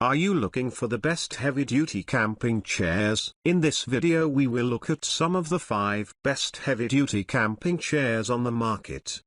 Are you looking for the best heavy-duty camping chairs? In this video we will look at some of the 5 best heavy-duty camping chairs on the market.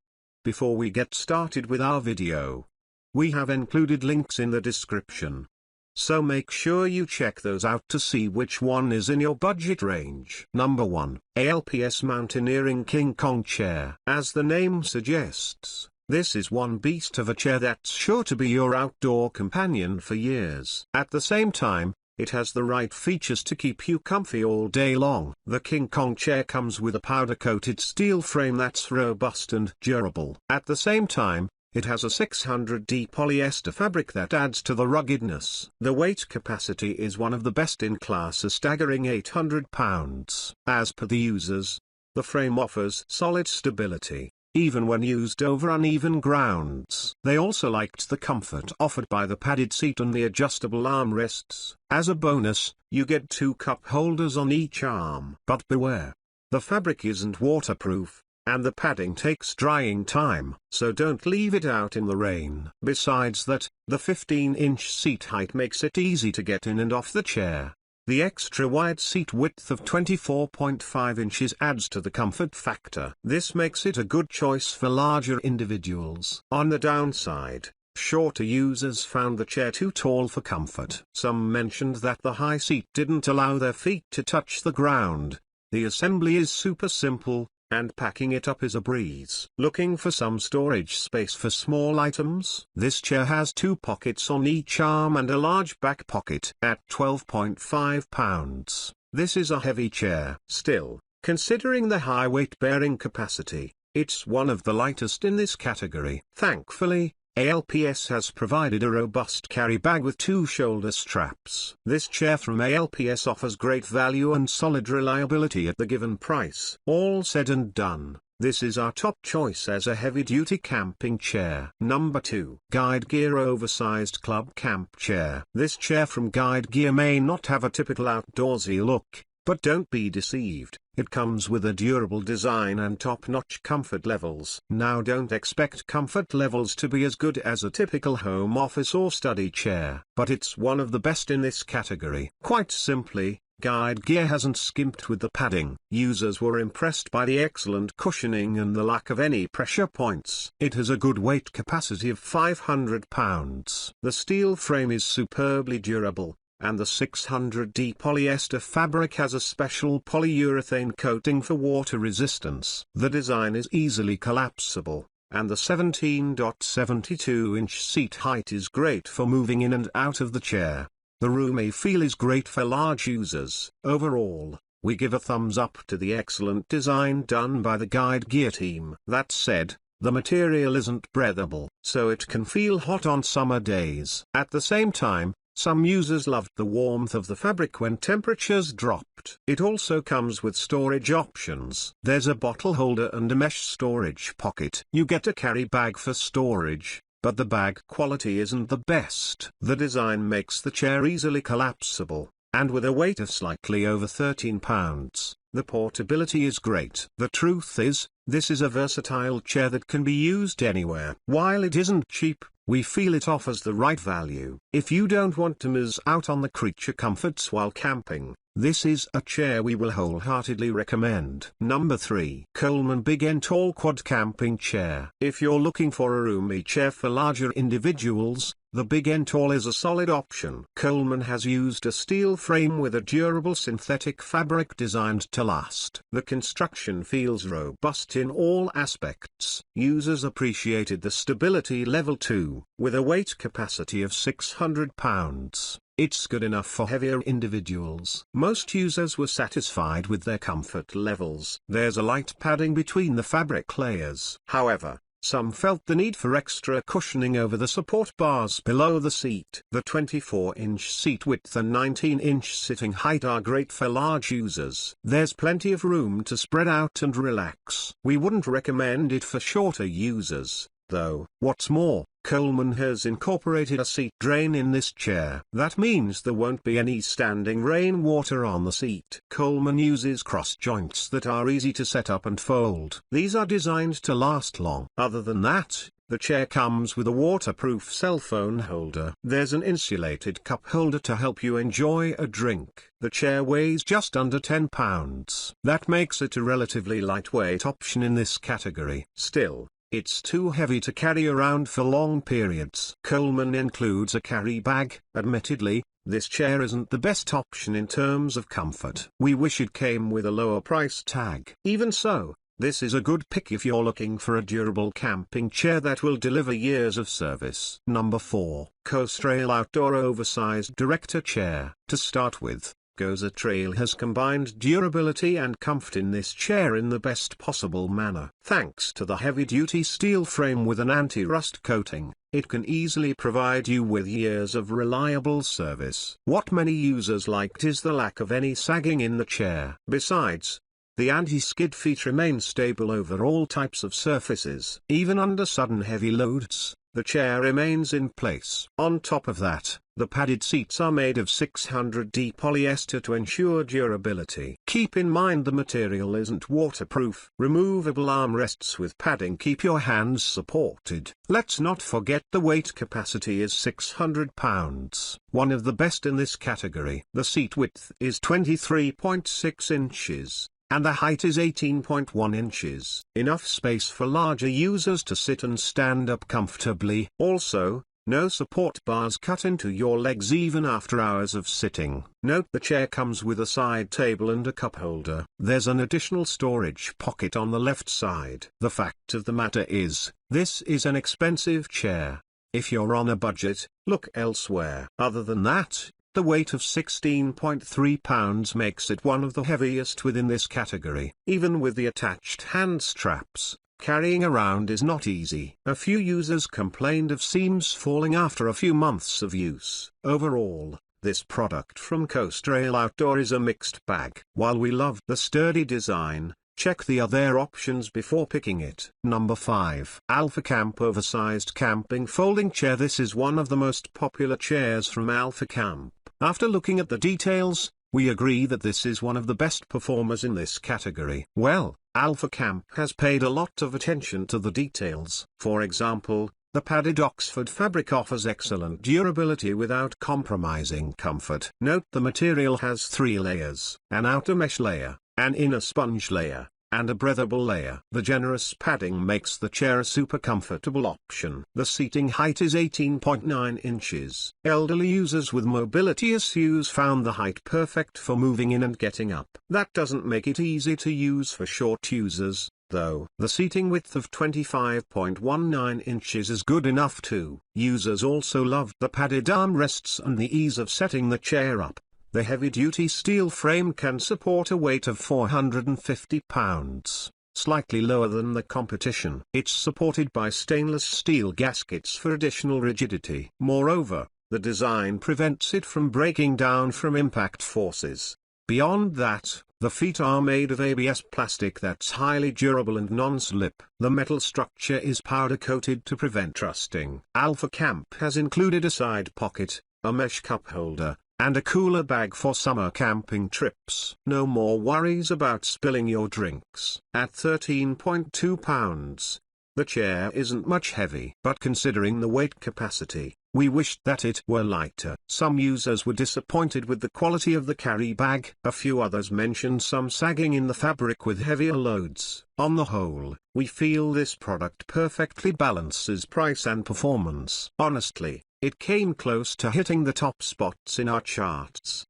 Before we get started with our video, we have included links in the description. So make sure you check those out to see which one is in your budget range. Number 1. ALPS Mountaineering King Kong Chair. As the name suggests, this is one beast of a chair that's sure to be your outdoor companion for years. At the same time, it has the right features to keep you comfy all day long. The King Kong chair comes with a powder-coated steel frame that's robust and durable. At the same time, it has a 600D polyester fabric that adds to the ruggedness. The weight capacity is one of the best in class, a staggering 800 pounds. As per the users, the frame offers solid stability, even when used over uneven grounds. They also liked the comfort offered by the padded seat and the adjustable armrests. As a bonus, you get 2 cup holders on each arm. But beware, the fabric isn't waterproof, and the padding takes drying time, so don't leave it out in the rain. Besides that, the 15-inch seat height makes it easy to get in and off the chair. The extra wide seat width of 24.5 inches adds to the comfort factor. This makes it a good choice for larger individuals. On the downside, shorter users found the chair too tall for comfort. Some mentioned that the high seat didn't allow their feet to touch the ground. The assembly is super simple, and packing it up is a breeze. Looking for some storage space for small items? This chair has 2 pockets on each arm and a large back pocket. At 12.5 pounds, this is a heavy chair. Still, considering the high weight-bearing capacity, it's one of the lightest in this category. Thankfully, ALPS has provided a robust carry bag with 2 shoulder straps. This chair from ALPS offers great value and solid reliability at the given price. All said and done, this is our top choice as a heavy-duty camping chair. Number 2. Guide Gear Oversized Club Camp Chair. This chair from Guide Gear may not have a typical outdoorsy look, but don't be deceived. It comes with a durable design and top-notch comfort levels. Now don't expect comfort levels to be as good as a typical home office or study chair, but it's one of the best in this category. Quite simply, Guide Gear hasn't skimped with the padding. Users were impressed by the excellent cushioning and the lack of any pressure points. It has a good weight capacity of 500 pounds. The steel frame is superbly durable, and the 600D polyester fabric has a special polyurethane coating for water resistance. The design is easily collapsible, and the 17.72-inch seat height is great for moving in and out of the chair. The roomy feel is great for large users. Overall, we give a thumbs up to the excellent design done by the Guide Gear team. That said, the material isn't breathable, so it can feel hot on summer days. At the same time, some users loved the warmth of the fabric when temperatures dropped. It also comes with storage options. There's a bottle holder and a mesh storage pocket. You get a carry bag for storage, but the bag quality isn't the best. The design makes the chair easily collapsible, and with a weight of slightly over 13 pounds, the portability is great. The truth is, this is a versatile chair that can be used anywhere. While it isn't cheap, we feel it offers the right value. If you don't want to miss out on the creature comforts while camping, this is a chair we will wholeheartedly recommend. Number 3. Coleman Big and Tall Quad Camping Chair. If you're looking for a roomy chair for larger individuals, the Big and Tall is a solid option. Coleman has used a steel frame with a durable synthetic fabric designed to last. The construction feels robust in all aspects. Users appreciated the stability level too. With a weight capacity of 600 pounds, it's good enough for heavier individuals. Most users were satisfied with their comfort levels. There's a light padding between the fabric layers. However, some felt the need for extra cushioning over the support bars below the seat. The 24-inch seat width and 19-inch sitting height are great for large users. There's plenty of room to spread out and relax. We wouldn't recommend it for shorter users, though. What's more, Coleman has incorporated a seat drain in this chair. That means there won't be any standing rainwater on the seat. Coleman uses cross joints that are easy to set up and fold. These are designed to last long. Other than that, the chair comes with a waterproof cell phone holder. There's an insulated cup holder to help you enjoy a drink. The chair weighs just under 10 pounds. That makes it a relatively lightweight option in this category. Still, it's too heavy to carry around for long periods. Coleman includes a carry bag. Admittedly, this chair isn't the best option in terms of comfort. We wish it came with a lower price tag. Even so, this is a good pick if you're looking for a durable camping chair that will deliver years of service. Number 4. Coastrail Outdoor Oversized Director Chair. To start with, Coastrail has combined durability and comfort in this chair in the best possible manner. Thanks to the heavy-duty steel frame with an anti-rust coating, it can easily provide you with years of reliable service. What many users liked is the lack of any sagging in the chair. Besides, the anti-skid feet remain stable over all types of surfaces. Even under sudden heavy loads, the chair remains in place. On top of that, the padded seats are made of 600D polyester to ensure durability. Keep in mind the material isn't waterproof. Removable armrests with padding keep your hands supported. Let's not forget the weight capacity is 600 pounds. One of the best in this category. The seat width is 23.6 inches. And the height is 18.1 inches. Enough space for larger users to sit and stand up comfortably. Also, no support bars cut into your legs even after hours of sitting. Note the chair comes with a side table and a cup holder. There's an additional storage pocket on the left side. The fact of the matter is, this is an expensive chair. If you're on a budget, look elsewhere. Other than that, the weight of 16.3 pounds makes it one of the heaviest within this category. Even with the attached hand straps, carrying around is not easy. A few users complained of seams falling after a few months of use. Overall, this product from Coastrail Outdoor is a mixed bag. While we love the sturdy design, check the other options before picking it. Number 5. Alpha Camp Oversized Camping Folding Chair. This is one of the most popular chairs from Alpha Camp. After looking at the details, we agree that this is one of the best performers in this category. Well, Alpha Camp has paid a lot of attention to the details. For example, the padded Oxford fabric offers excellent durability without compromising comfort. Note the material has 3 layers: an outer mesh layer, an inner sponge layer, and a breathable layer. The generous padding makes the chair a super comfortable option. The seating height is 18.9 inches. Elderly users with mobility issues found the height perfect for moving in and getting up. That doesn't make it easy to use for short users, though. The seating width of 25.19 inches is good enough too. Users also loved the padded armrests and the ease of setting the chair up. The heavy-duty steel frame can support a weight of 450 pounds, slightly lower than the competition. It's supported by stainless steel gaskets for additional rigidity. Moreover, the design prevents it from breaking down from impact forces. Beyond that, the feet are made of ABS plastic that's highly durable and non-slip. The metal structure is powder-coated to prevent rusting. Alpha Camp has included a side pocket, a mesh cup holder, and a cooler bag for summer camping trips. No more worries about spilling your drinks. At 13.2 pounds, the chair isn't much heavy. But considering the weight capacity, we wished that it were lighter. Some users were disappointed with the quality of the carry bag. A few others mentioned some sagging in the fabric with heavier loads. On the whole, we feel this product perfectly balances price and performance. Honestly, it came close to hitting the top spots in our charts.